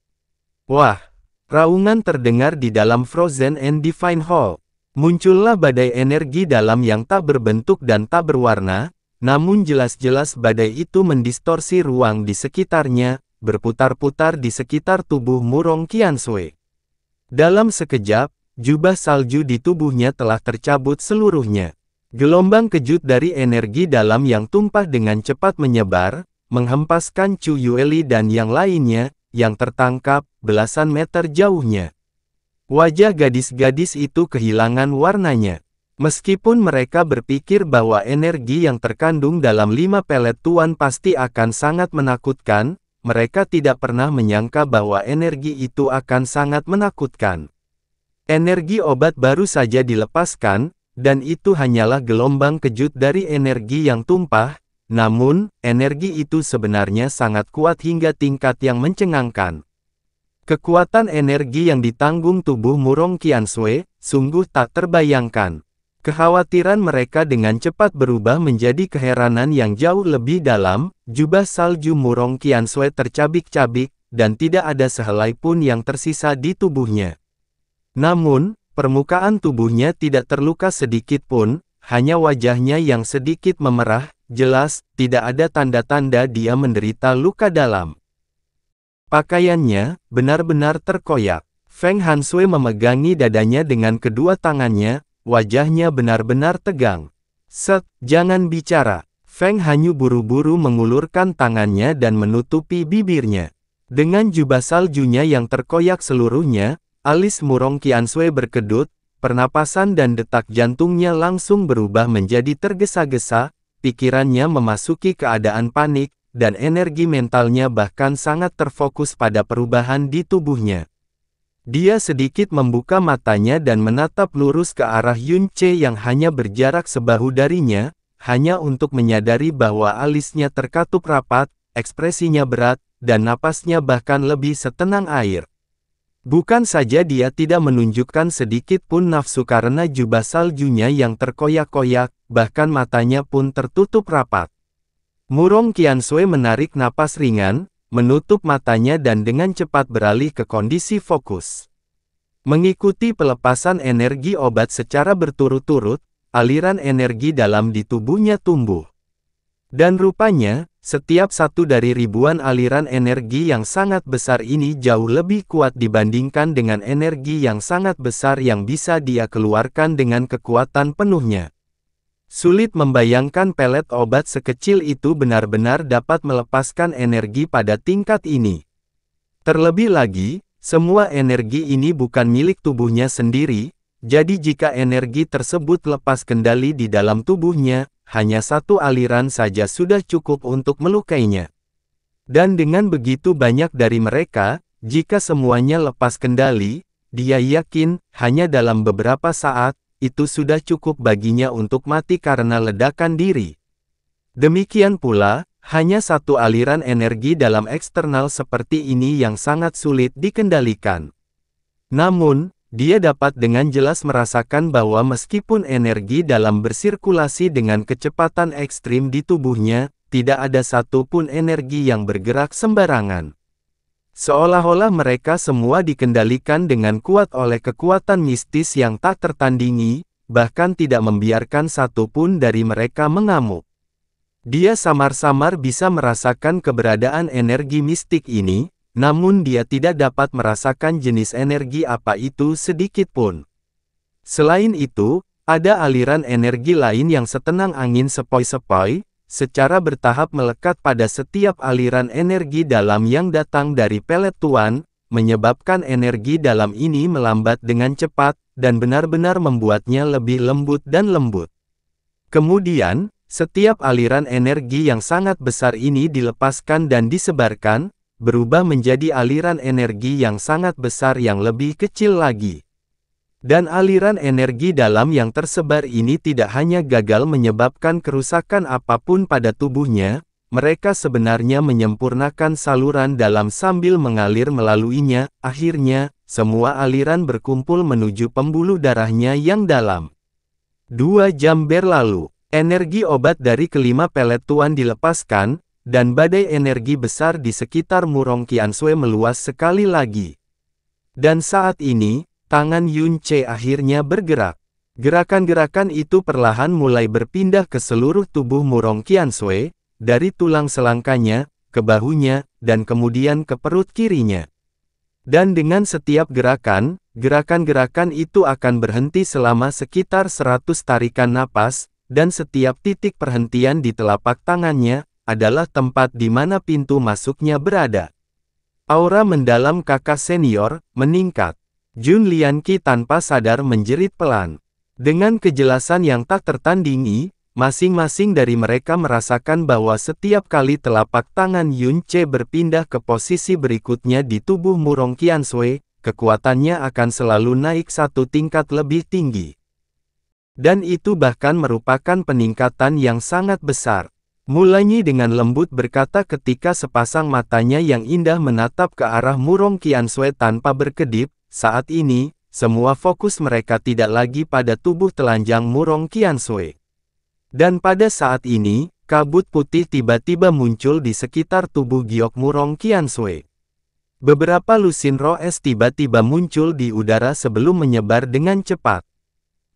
Wah! Raungan terdengar di dalam Frozen and Divine Hall. Muncullah badai energi dalam yang tak berbentuk dan tak berwarna, namun jelas-jelas badai itu mendistorsi ruang di sekitarnya, berputar-putar di sekitar tubuh Murong Qiansui. Dalam sekejap, jubah salju di tubuhnya telah tercabut seluruhnya. Gelombang kejut dari energi dalam yang tumpah dengan cepat menyebar, menghempaskan Chu Yueli dan yang lainnya, yang tertangkap, belasan meter jauhnya. Wajah gadis-gadis itu kehilangan warnanya. Meskipun mereka berpikir bahwa energi yang terkandung dalam 5 pelet tuan pasti akan sangat menakutkan, mereka tidak pernah menyangka bahwa energi itu akan sangat menakutkan. Energi obat baru saja dilepaskan, dan itu hanyalah gelombang kejut dari energi yang tumpah, namun, energi itu sebenarnya sangat kuat hingga tingkat yang mencengangkan. Kekuatan energi yang ditanggung tubuh Murong Qiansui, sungguh tak terbayangkan. Kekhawatiran mereka dengan cepat berubah menjadi keheranan yang jauh lebih dalam, jubah salju Murong Qiansui tercabik-cabik, dan tidak ada sehelai pun yang tersisa di tubuhnya. Namun, permukaan tubuhnya tidak terluka sedikit pun, hanya wajahnya yang sedikit memerah, jelas, tidak ada tanda-tanda dia menderita luka dalam. Pakaiannya, benar-benar terkoyak. Feng Hansui memegangi dadanya dengan kedua tangannya, wajahnya benar-benar tegang. Set, jangan bicara. Feng Hanyu buru-buru mengulurkan tangannya dan menutupi bibirnya. Dengan jubah saljunya yang terkoyak seluruhnya, alis Murong Qiansui berkedut, pernapasan dan detak jantungnya langsung berubah menjadi tergesa-gesa, pikirannya memasuki keadaan panik, dan energi mentalnya bahkan sangat terfokus pada perubahan di tubuhnya. Dia sedikit membuka matanya dan menatap lurus ke arah Yun Ce yang hanya berjarak sebahu darinya, hanya untuk menyadari bahwa alisnya terkatup rapat, ekspresinya berat, dan napasnya bahkan lebih setenang air. Bukan saja dia tidak menunjukkan sedikit pun nafsu karena jubah saljunya yang terkoyak-koyak, bahkan matanya pun tertutup rapat. Murong Qiansui menarik napas ringan, menutup matanya dan dengan cepat beralih ke kondisi fokus. Mengikuti pelepasan energi obat secara berturut-turut, aliran energi dalam di tubuhnya tumbuh. Dan rupanya, setiap satu dari ribuan aliran energi yang sangat besar ini jauh lebih kuat dibandingkan dengan energi yang sangat besar yang bisa dia keluarkan dengan kekuatan penuhnya. Sulit membayangkan pelet obat sekecil itu benar-benar dapat melepaskan energi pada tingkat ini. Terlebih lagi, semua energi ini bukan milik tubuhnya sendiri, jadi jika energi tersebut lepas kendali di dalam tubuhnya, hanya satu aliran saja sudah cukup untuk melukainya. Dan dengan begitu banyak dari mereka, jika semuanya lepas kendali, dia yakin, hanya dalam beberapa saat, itu sudah cukup baginya untuk mati karena ledakan diri. Demikian pula, hanya satu aliran energi dalam eksternal seperti ini yang sangat sulit dikendalikan. Namun, dia dapat dengan jelas merasakan bahwa meskipun energi dalam bersirkulasi dengan kecepatan ekstrim di tubuhnya, tidak ada satupun energi yang bergerak sembarangan. Seolah-olah mereka semua dikendalikan dengan kuat oleh kekuatan mistis yang tak tertandingi, bahkan tidak membiarkan satupun dari mereka mengamuk. Dia samar-samar bisa merasakan keberadaan energi mistik ini, namun dia tidak dapat merasakan jenis energi apa itu sedikit pun. Selain itu, ada aliran energi lain yang setenang angin sepoi-sepoi, secara bertahap melekat pada setiap aliran energi dalam yang datang dari pelet tuan, menyebabkan energi dalam ini melambat dengan cepat, dan benar-benar membuatnya lebih lembut dan lembut. Kemudian, setiap aliran energi yang sangat besar ini dilepaskan dan disebarkan, berubah menjadi aliran energi yang sangat besar yang lebih kecil lagi. Dan aliran energi dalam yang tersebar ini tidak hanya gagal menyebabkan kerusakan apapun pada tubuhnya, mereka sebenarnya menyempurnakan saluran dalam sambil mengalir melaluinya, akhirnya, semua aliran berkumpul menuju pembuluh darahnya yang dalam. 2 jam berlalu. Energi obat dari kelima pelet tuan dilepaskan, dan badai energi besar di sekitar Murong Qianshui meluas sekali lagi. Dan saat ini, tangan Yun Ce akhirnya bergerak. Gerakan-gerakan itu perlahan mulai berpindah ke seluruh tubuh Murong Qianshui, dari tulang selangkanya, ke bahunya, dan kemudian ke perut kirinya. Dan dengan setiap gerakan, gerakan-gerakan itu akan berhenti selama sekitar 100 tarikan napas, dan setiap titik perhentian di telapak tangannya, adalah tempat di mana pintu masuknya berada. Aura mendalam kakak senior, meningkat. Jun Lianqi tanpa sadar menjerit pelan. Dengan kejelasan yang tak tertandingi, masing-masing dari mereka merasakan bahwa setiap kali telapak tangan Yun Ce berpindah ke posisi berikutnya di tubuh Murong Qianshui, kekuatannya akan selalu naik satu tingkat lebih tinggi. Dan itu bahkan merupakan peningkatan yang sangat besar. Mulainya dengan lembut berkata ketika sepasang matanya yang indah menatap ke arah Murong Qianshui tanpa berkedip, saat ini, semua fokus mereka tidak lagi pada tubuh telanjang Murong Qianshui. Dan pada saat ini, kabut putih tiba-tiba muncul di sekitar tubuh giok Murong Qianshui. Beberapa lusin roh es tiba-tiba muncul di udara sebelum menyebar dengan cepat.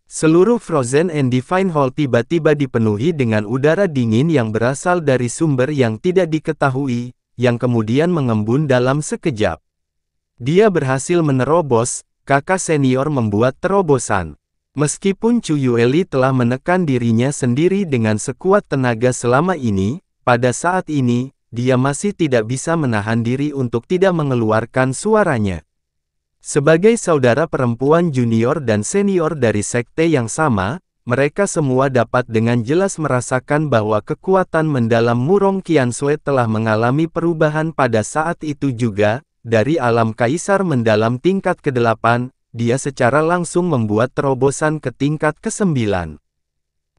Seluruh Frozen and Divine Hall tiba-tiba dipenuhi dengan udara dingin yang berasal dari sumber yang tidak diketahui, yang kemudian mengembun dalam sekejap. Dia berhasil menerobos, kakak senior membuat terobosan. Meskipun Chu Yueli telah menekan dirinya sendiri dengan sekuat tenaga selama ini, pada saat ini, dia masih tidak bisa menahan diri untuk tidak mengeluarkan suaranya. Sebagai saudara perempuan junior dan senior dari sekte yang sama, mereka semua dapat dengan jelas merasakan bahwa kekuatan mendalam Murong Qianshui telah mengalami perubahan pada saat itu juga. Dari alam kaisar mendalam tingkat ke-8, dia secara langsung membuat terobosan ke tingkat ke-9.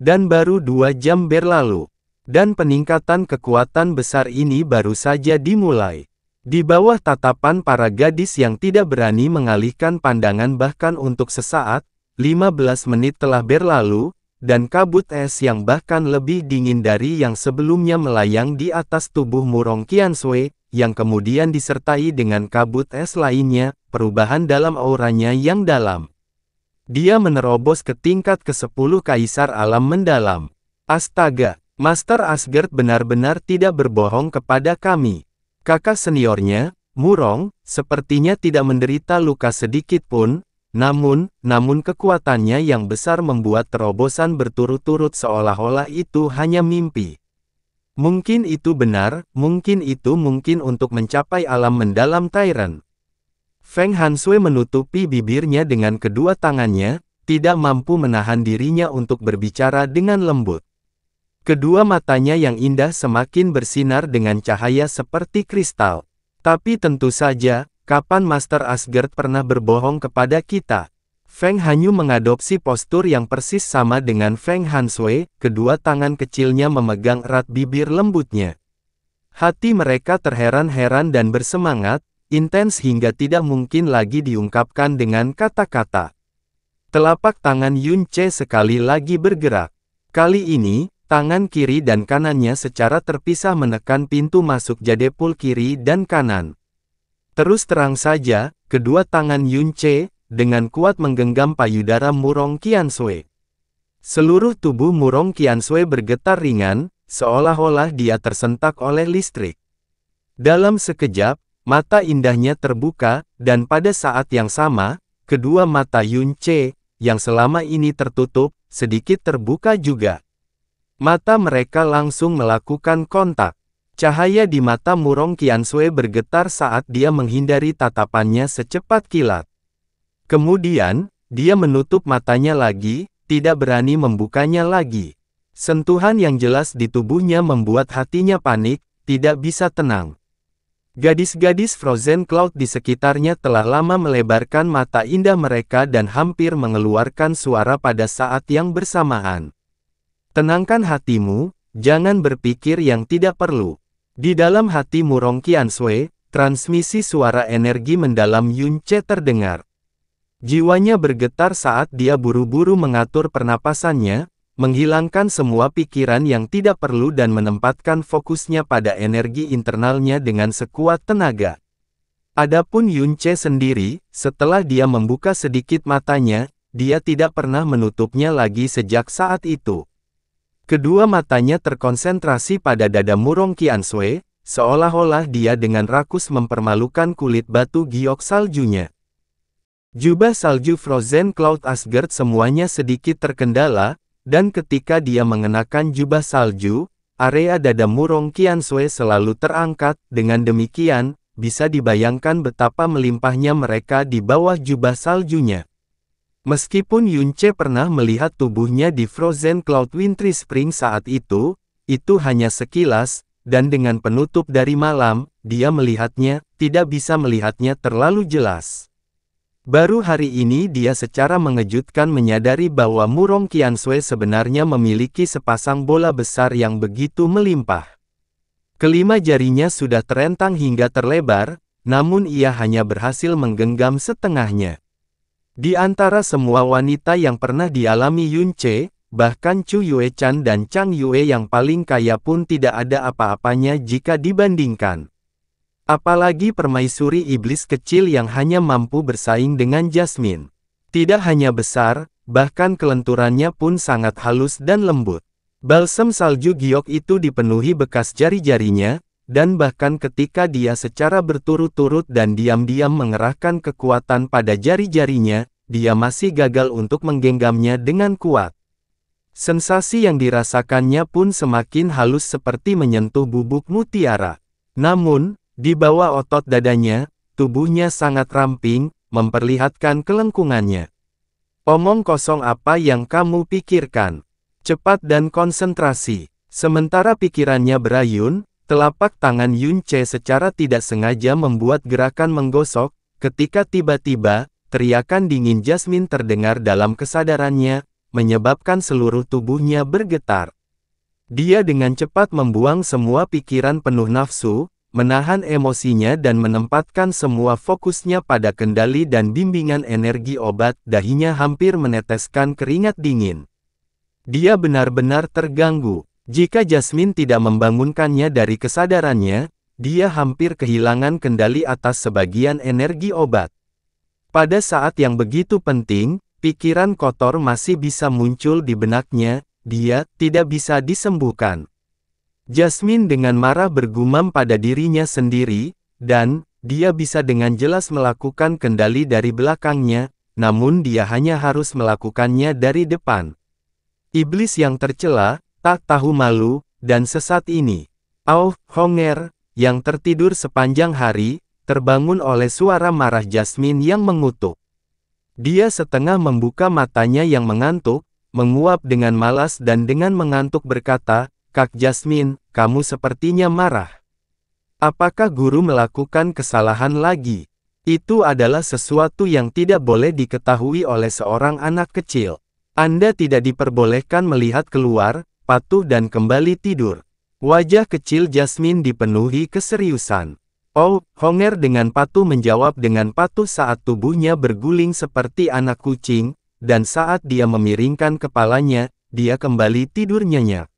Dan baru 2 jam berlalu. Dan peningkatan kekuatan besar ini baru saja dimulai. Di bawah tatapan para gadis yang tidak berani mengalihkan pandangan bahkan untuk sesaat, 15 menit telah berlalu, dan kabut es yang bahkan lebih dingin dari yang sebelumnya melayang di atas tubuh Murong Qianshui, yang kemudian disertai dengan kabut es lainnya, perubahan dalam auranya yang dalam. Dia menerobos ke tingkat ke-10 Kaisar Alam Mendalam. Astaga, Master Asgard benar-benar tidak berbohong kepada kami. Kakak seniornya, Murong, sepertinya tidak menderita luka sedikit pun, namun kekuatannya yang besar membuat terobosan berturut-turut seolah-olah itu hanya mimpi. Mungkin itu benar, mungkin untuk mencapai alam mendalam Tyrant. Feng Hanshui menutupi bibirnya dengan kedua tangannya, tidak mampu menahan dirinya untuk berbicara dengan lembut. Kedua matanya yang indah semakin bersinar dengan cahaya seperti kristal. Tapi tentu saja, kapan Master Asgard pernah berbohong kepada kita? Feng Hanyu mengadopsi postur yang persis sama dengan Feng Hanshui, kedua tangan kecilnya memegang erat bibir lembutnya. Hati mereka terheran-heran dan bersemangat, intens hingga tidak mungkin lagi diungkapkan dengan kata-kata. Telapak tangan Yun Ce sekali lagi bergerak. Kali ini, tangan kiri dan kanannya secara terpisah menekan pintu masuk jadepul kiri dan kanan. Terus terang saja, kedua tangan Yun Ce, dengan kuat menggenggam payudara Murong Qianshui. Seluruh tubuh Murong Qianshui bergetar ringan, seolah-olah dia tersentak oleh listrik. Dalam sekejap, mata indahnya terbuka, dan pada saat yang sama, kedua mata Yun Ce, yang selama ini tertutup, sedikit terbuka juga. Mata mereka langsung melakukan kontak. Cahaya di mata Murong Qianshui bergetar saat dia menghindari tatapannya secepat kilat. Kemudian, dia menutup matanya lagi, tidak berani membukanya lagi. Sentuhan yang jelas di tubuhnya membuat hatinya panik, tidak bisa tenang. Gadis-gadis Frozen Cloud di sekitarnya telah lama melebarkan mata indah mereka dan hampir mengeluarkan suara pada saat yang bersamaan. Tenangkan hatimu, jangan berpikir yang tidak perlu. Di dalam hati Murong Qianshui, transmisi suara energi mendalam Yun Ce terdengar. Jiwanya bergetar saat dia buru-buru mengatur pernapasannya, menghilangkan semua pikiran yang tidak perlu dan menempatkan fokusnya pada energi internalnya dengan sekuat tenaga. Adapun Yunce sendiri, setelah dia membuka sedikit matanya, dia tidak pernah menutupnya lagi sejak saat itu. Kedua matanya terkonsentrasi pada dada Murong Qiansui, seolah-olah dia dengan rakus mempermalukan kulit batu giok saljunya. Jubah salju Frozen Cloud Asgard semuanya sedikit terkendala, dan ketika dia mengenakan jubah salju, area dada Murong Qiansui selalu terangkat. Dengan demikian, bisa dibayangkan betapa melimpahnya mereka di bawah jubah saljunya. Meskipun Yunce pernah melihat tubuhnya di Frozen Cloud Wintry Spring saat itu hanya sekilas, dan dengan penutup dari malam, dia melihatnya, tidak bisa melihatnya terlalu jelas. Baru hari ini dia secara mengejutkan menyadari bahwa Murong Qiansui sebenarnya memiliki sepasang bola besar yang begitu melimpah. Kelima jarinya sudah terentang hingga terlebar, namun ia hanya berhasil menggenggam setengahnya. Di antara semua wanita yang pernah dialami Yunce, bahkan Chu Yuechan dan Chang Yue yang paling kaya pun tidak ada apa-apanya jika dibandingkan. Apalagi permaisuri iblis kecil yang hanya mampu bersaing dengan Jasmine. Tidak hanya besar, bahkan kelenturannya pun sangat halus dan lembut. Balsam salju giok itu dipenuhi bekas jari-jarinya, dan bahkan ketika dia secara berturut-turut dan diam-diam mengerahkan kekuatan pada jari-jarinya, dia masih gagal untuk menggenggamnya dengan kuat. Sensasi yang dirasakannya pun semakin halus seperti menyentuh bubuk mutiara. Namun, di bawah otot dadanya, tubuhnya sangat ramping, memperlihatkan kelengkungannya. Omong kosong apa yang kamu pikirkan? Cepat dan konsentrasi. Sementara pikirannya berayun, telapak tangan Yunce secara tidak sengaja membuat gerakan menggosok, ketika tiba-tiba, teriakan dingin Jasmine terdengar dalam kesadarannya, menyebabkan seluruh tubuhnya bergetar. Dia dengan cepat membuang semua pikiran penuh nafsu, menahan emosinya dan menempatkan semua fokusnya pada kendali dan bimbingan energi obat. Dahinya hampir meneteskan keringat dingin. Dia benar-benar terganggu. Jika Jasmine tidak membangunkannya dari kesadarannya, dia hampir kehilangan kendali atas sebagian energi obat. Pada saat yang begitu penting, pikiran kotor masih bisa muncul di benaknya, dia tidak bisa disembuhkan. Jasmine dengan marah bergumam pada dirinya sendiri, dan dia bisa dengan jelas melakukan kendali dari belakangnya, namun dia hanya harus melakukannya dari depan. Iblis yang tercela, tak tahu malu, dan sesat ini. Honger, yang tertidur sepanjang hari, terbangun oleh suara marah Jasmine yang mengutuk. Dia setengah membuka matanya yang mengantuk, menguap dengan malas dan dengan mengantuk berkata, "Kak Jasmine, kamu sepertinya marah. Apakah guru melakukan kesalahan lagi?" Itu adalah sesuatu yang tidak boleh diketahui oleh seorang anak kecil. Anda tidak diperbolehkan melihat keluar, patuh dan kembali tidur. Wajah kecil Jasmine dipenuhi keseriusan. Honger dengan patuh menjawab dengan patuh saat tubuhnya berguling seperti anak kucing, dan saat dia memiringkan kepalanya, dia kembali tidur nyenyak.